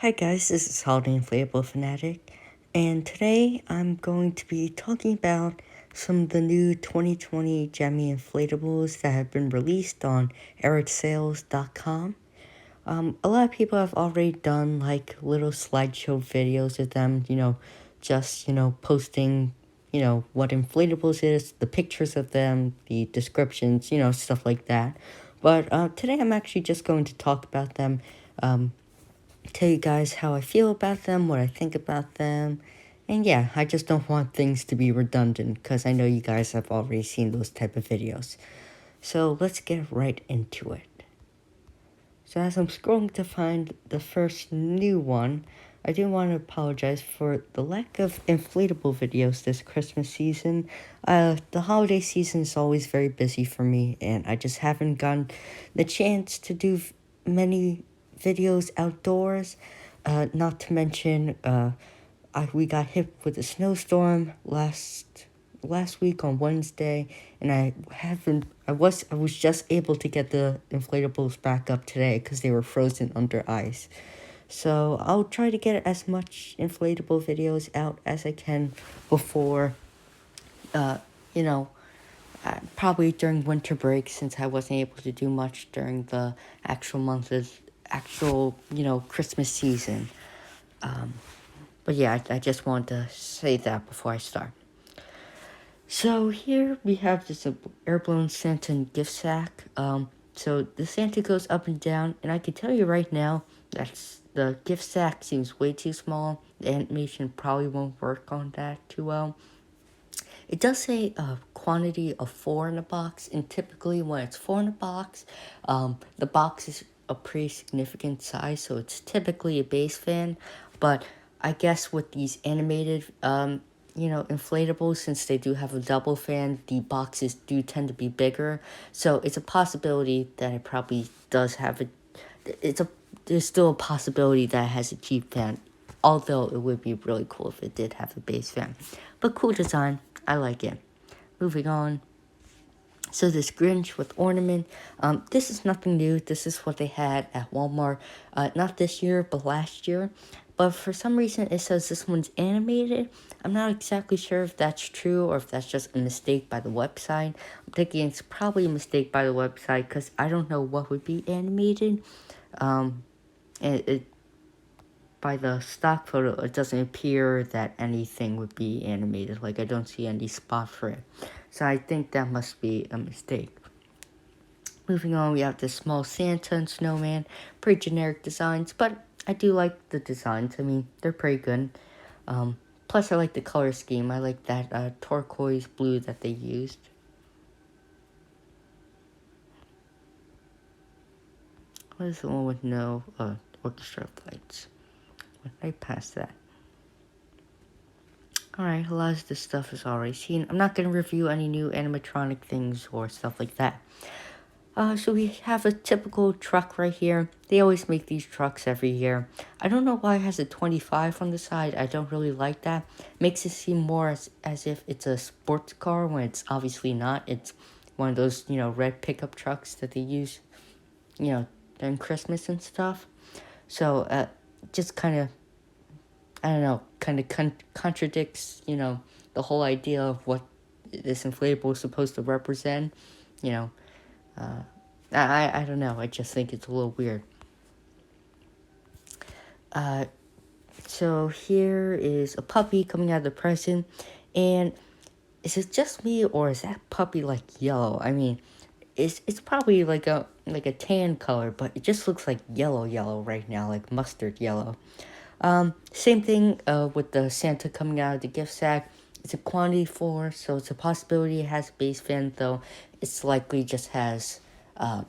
Hi guys, this is Holiday Inflatable Fanatic, and today I'm going to be talking about some of the new 2020 Jammy inflatables that have been released on ericsales.com. A lot of people have already done like little slideshow videos of them, just, posting, what inflatables is, the pictures of them, the descriptions, stuff like that. But today I'm actually just going to talk about them, tell you guys how I feel about them, what I think about them, and yeah, I just don't want things to be redundant because I know you guys have already seen those type of videos. So let's get right into it. So as I'm scrolling to find the first new one, I do want to apologize for the lack of inflatable videos this Christmas season. The holiday season is always very busy for me, and I just haven't gotten the chance to do many videos outdoors. Not to mention, we got hit with a snowstorm last week on Wednesday, and I was just able to get the inflatables back up today because they were frozen under ice. So I'll try to get as much inflatable videos out as I can before, uh, you know, probably during winter break, since I wasn't able to do much during the actual Christmas season. Um, but yeah, I just want to say that before I start. So here we have this air-blown Santa gift sack. So the Santa goes up and down, and I can tell you right now that's the gift sack seems way too small. The animation probably won't work on that too well. It does say a quantity of 4 in a box, and typically when it's 4 in a box, the box is a pretty significant size, so it's typically a base fan. But I guess with these animated, inflatables, since they do have a double fan, the boxes do tend to be bigger. So it's a possibility that it probably does have a. It's a. There's still a possibility that it has a cheap fan, although it would be really cool if it did have a base fan. But cool design. I like it. Moving on. So this Grinch with ornament. This is nothing new. This is what they had at Walmart. Not this year, but last year. But for some reason, it says this one's animated. I'm not exactly sure if that's true or if that's just a mistake by the website. I'm thinking it's probably a mistake by the website because I don't know what would be animated. Um, it by the stock photo, it doesn't appear that anything would be animated. Like, I don't see any spot for it. So I think that must be a mistake. Moving on, we have the small Santa and snowman. Pretty generic designs, but I do like the designs. I mean, they're pretty good. Plus, I like the color scheme. I like that turquoise blue that they used. What is the one with no orchestra lights? I passed that. Alright, a lot of this stuff is already seen. I'm not going to review any new animatronic things or stuff like that. So we have a typical truck right here. They always make these trucks every year. I don't know why it has a 25 on the side. I don't really like that. Makes it seem more as if it's a sports car when it's obviously not. It's one of those, red pickup trucks that they use, during Christmas and stuff. So, just kind of, I don't know, kind of contradicts, the whole idea of what this inflatable is supposed to represent, you know. I don't know, I just think it's a little weird. So here is a puppy coming out of the present, and is it just me, or is that puppy, like, yellow? I mean, it's probably like a tan color, but it just looks like yellow right now, like mustard yellow. Same thing with the Santa coming out of the gift sack. It's a quantity 4, so it's a possibility it has a base fan, though it's likely just has a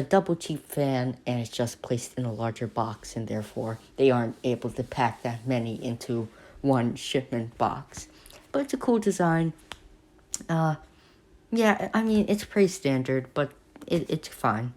double cheap fan, and it's just placed in a larger box, and therefore they aren't able to pack that many into one shipment box. But it's a cool design. Yeah, I mean, it's pretty standard, but it's fine.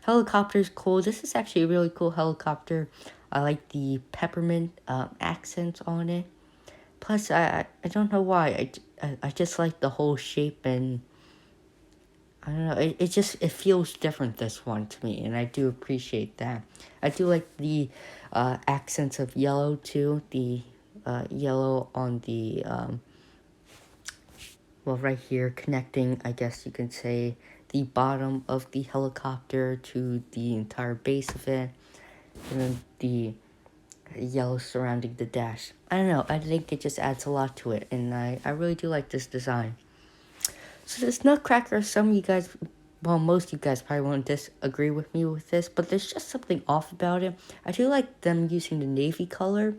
Helicopter's cool. This is actually a really cool helicopter. I like the peppermint accents on it. Plus, I don't know why. I just like the whole shape, and I don't know. It feels different, this one, to me, and I do appreciate that. I do like the accents of yellow too. The yellow on the well, right here, connecting, I guess you can say, the bottom of the helicopter to the entire base of it, and then the yellow surrounding the dash. I don't know. I think it just adds a lot to it, and I really do like this design. So this Nutcracker, some of you guys, well, most of you guys probably won't disagree with me with this, but there's just something off about it. I do like them using the navy color,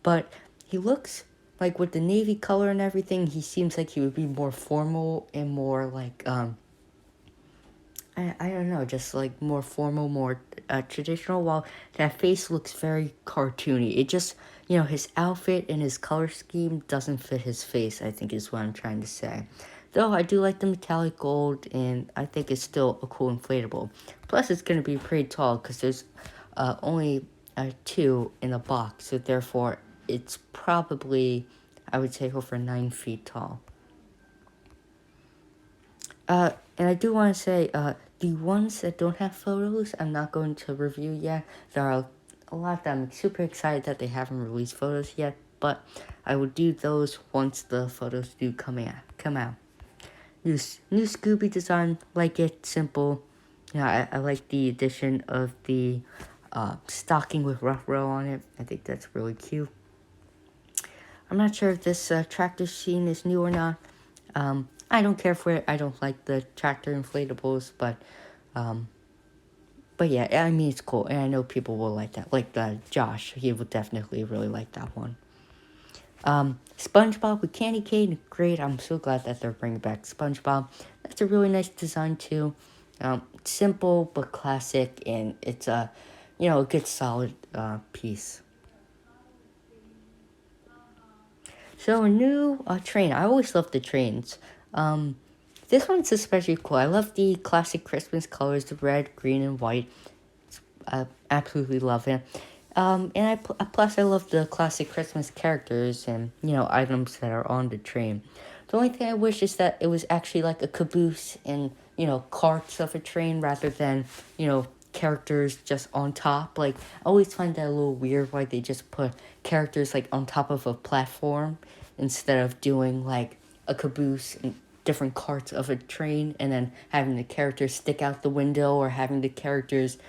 but he looks like with the navy color and everything, he seems like he would be more formal and more like, I don't know, just like more formal, more traditional, while that face looks very cartoony. It just, his outfit and his color scheme doesn't fit his face, I think is what I'm trying to say. Though I do like the metallic gold, and I think it's still a cool inflatable. Plus, it's going to be pretty tall because there's only two in a box, so therefore it's probably, I would say, over 9 feet tall. And I do want to say, the ones that don't have photos, I'm not going to review yet. There are a lot that I'm super excited that they haven't released photos yet, but I will do those once the photos do come out. New Scooby design, like it, simple. Yeah, I like the addition of the stocking with rough row on it. I think that's really cute. I'm not sure if this tractor scene is new or not. I don't care for it. I don't like the tractor inflatables, but yeah, I mean, it's cool, and I know people will like that. Like Josh, he would definitely really like that one. SpongeBob with Candy Cane, great. I'm so glad that they're bringing back SpongeBob. That's a really nice design too. Simple but classic, and it's a good solid piece. So a new train. I always love the trains. This one's especially cool. I love the classic Christmas colors, the red, green, and white. I absolutely love it. And plus I love the classic Christmas characters and items that are on the train. The only thing I wish is that it was actually like a caboose and carts of a train rather than characters just on top. Like, I always find that a little weird why they just put characters like on top of a platform instead of doing like a caboose and different carts of a train and then having the characters stick out the window or having the characters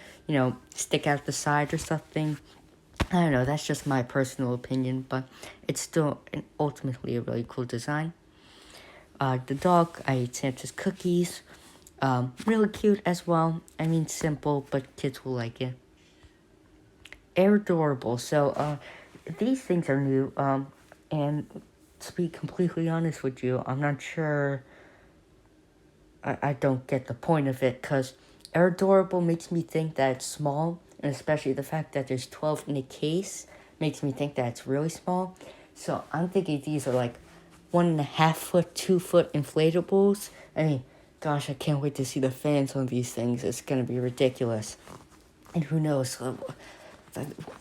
stick out the side or something. I don't know, that's just my personal opinion, but it's still ultimately a really cool design. The dog, I ate Santa's cookies. Really cute as well. I mean, simple, but kids will like it. Air adorable. So, these things are new. And to be completely honest with you, I'm not sure. I don't get the point of it because air adorable makes me think that it's small, and especially the fact that there's 12 in a case makes me think that it's really small. So I'm thinking these are like 1.5 foot, 2 foot inflatables. I mean, gosh, I can't wait to see the fans on these things. It's gonna be ridiculous. And who knows?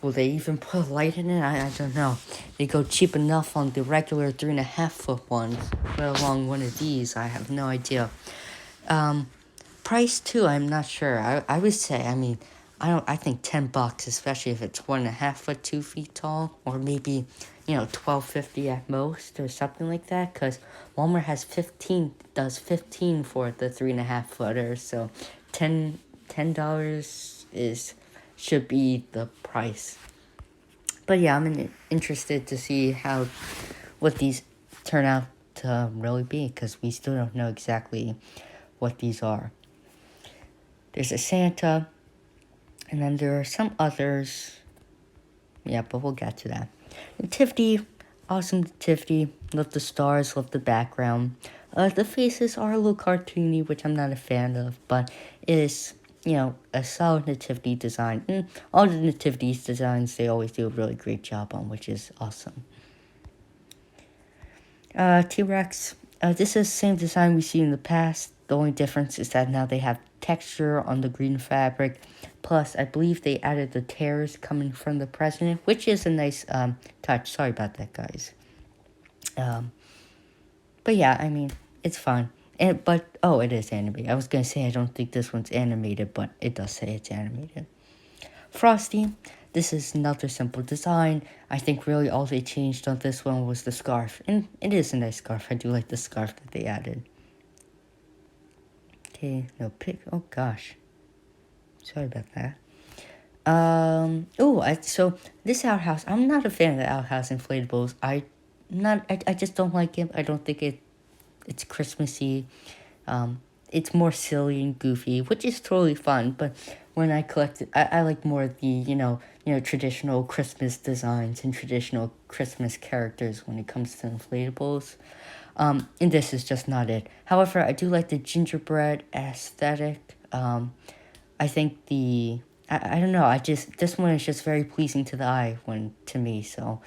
Will they even put a light in it? I don't know. They go cheap enough on the regular 3.5 foot ones, let alone one of these. I have no idea. Price too, I'm not sure. I would say, I mean, I think $10, especially if it's 1.5 foot, 2 feet tall, or maybe, $12.50 at most, or something like that, because Walmart does 15 for the 3.5 footer, so $10 should be the price. But yeah, I'm interested to see what these turn out to really be, because we still don't know exactly what these are. There's a Santa, and then there are some others. Yeah, but we'll get to that. Nativity, awesome nativity. Love the stars, love the background. The faces are a little cartoony, which I'm not a fan of, but it is, a solid nativity design. And all the nativity designs, they always do a really great job on, which is awesome. T-Rex. This is the same design we see in the past. The only difference is that now they have texture on the green fabric. Plus, I believe they added the tears coming from the president, which is a nice touch. Sorry about that, guys. But yeah, I mean, it's fun. Oh, it is animated. I was gonna say I don't think this one's animated, but it does say it's animated. Frosty, this is another simple design. I think really all they changed on this one was the scarf, and it is a nice scarf. I do like the scarf that they added. Okay, no pick. Oh gosh, sorry about that. So this outhouse, I'm not a fan of the outhouse inflatables. I just don't like it. I don't think it's Christmassy. It's more silly and goofy, which is totally fun. But when I collect it, I like more of the traditional Christmas designs and traditional Christmas characters when it comes to inflatables. And this is just not it. However, I do like the gingerbread aesthetic. I think I don't know. This one is just very pleasing to the eye to me. So,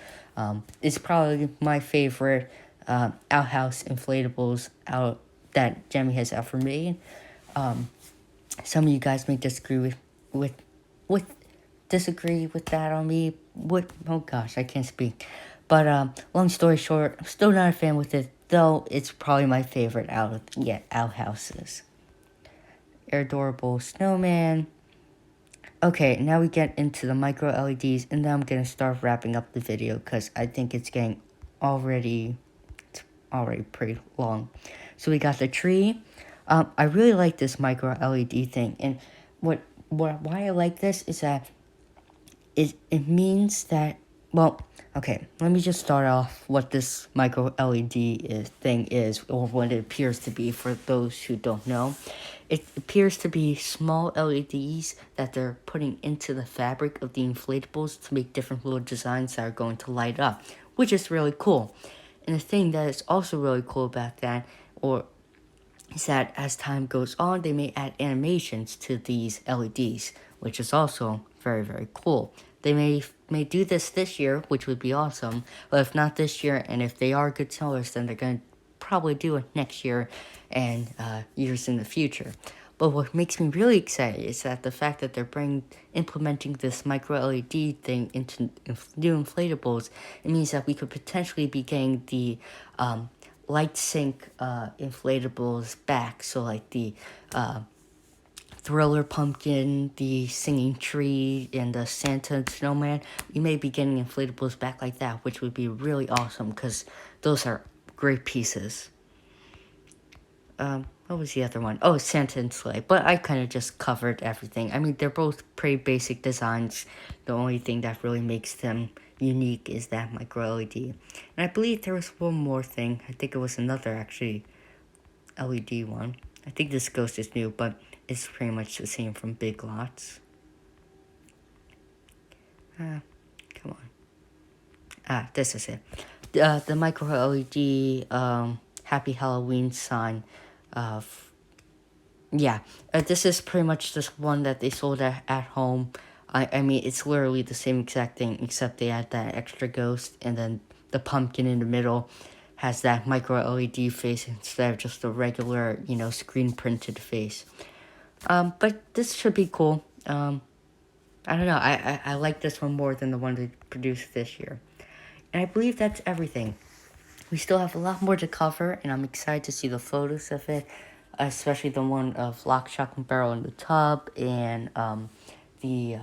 it's probably my favorite outhouse inflatables out that Jemmy has ever made. Some of you guys may with disagree with that on me. Oh gosh, I can't speak. But long story short, I'm still not a fan with it, though it's probably my favorite outhouses. Adorable snowman. Okay, now we get into the micro LEDs, and then I'm gonna start wrapping up the video because I think it's getting already pretty long. So we got the tree. I really like this micro LED thing, and why I like this is that it means that, well, okay, let me just start off what this micro LED thing is, or what it appears to be for those who don't know. It appears to be small LEDs that they're putting into the fabric of the inflatables to make different little designs that are going to light up, which is really cool. And the thing that is also really cool about that, is that as time goes on, they may add animations to these LEDs, which is also very, very cool. They may do this year, which would be awesome, but if not this year, and if they are good sellers, then they're going to probably do it next year and years in the future. But what makes me really excited is that the fact that they're implementing this micro LED thing into new inflatables, it means that we could potentially be getting the light sync inflatables back. So like the Thriller Pumpkin, the Singing Tree, and the Santa and Snowman, we may be getting inflatables back like that, which would be really awesome because those are great pieces. What was the other one? Oh, Santa and Sleigh. But I kind of just covered everything. I mean, they're both pretty basic designs. The only thing that really makes them unique is that micro LED. And I believe there was one more thing. I think it was another, actually, LED one. I think this ghost is new, but it's pretty much the same from Big Lots. Come on. This is it. The micro LED Happy Halloween sign. This is pretty much just one that they sold at home. I mean, it's literally the same exact thing, except they add that extra ghost, and then the pumpkin in the middle has that micro LED face instead of just a regular, screen printed face. But this should be cool. I don't know. I like this one more than the one they produced this year. And I believe that's everything. We still have a lot more to cover, and I'm excited to see the photos of it, especially the one of Lock, Shock, and Barrel in the tub, and the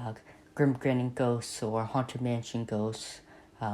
Grim Grinning Ghosts or Haunted Mansion Ghosts.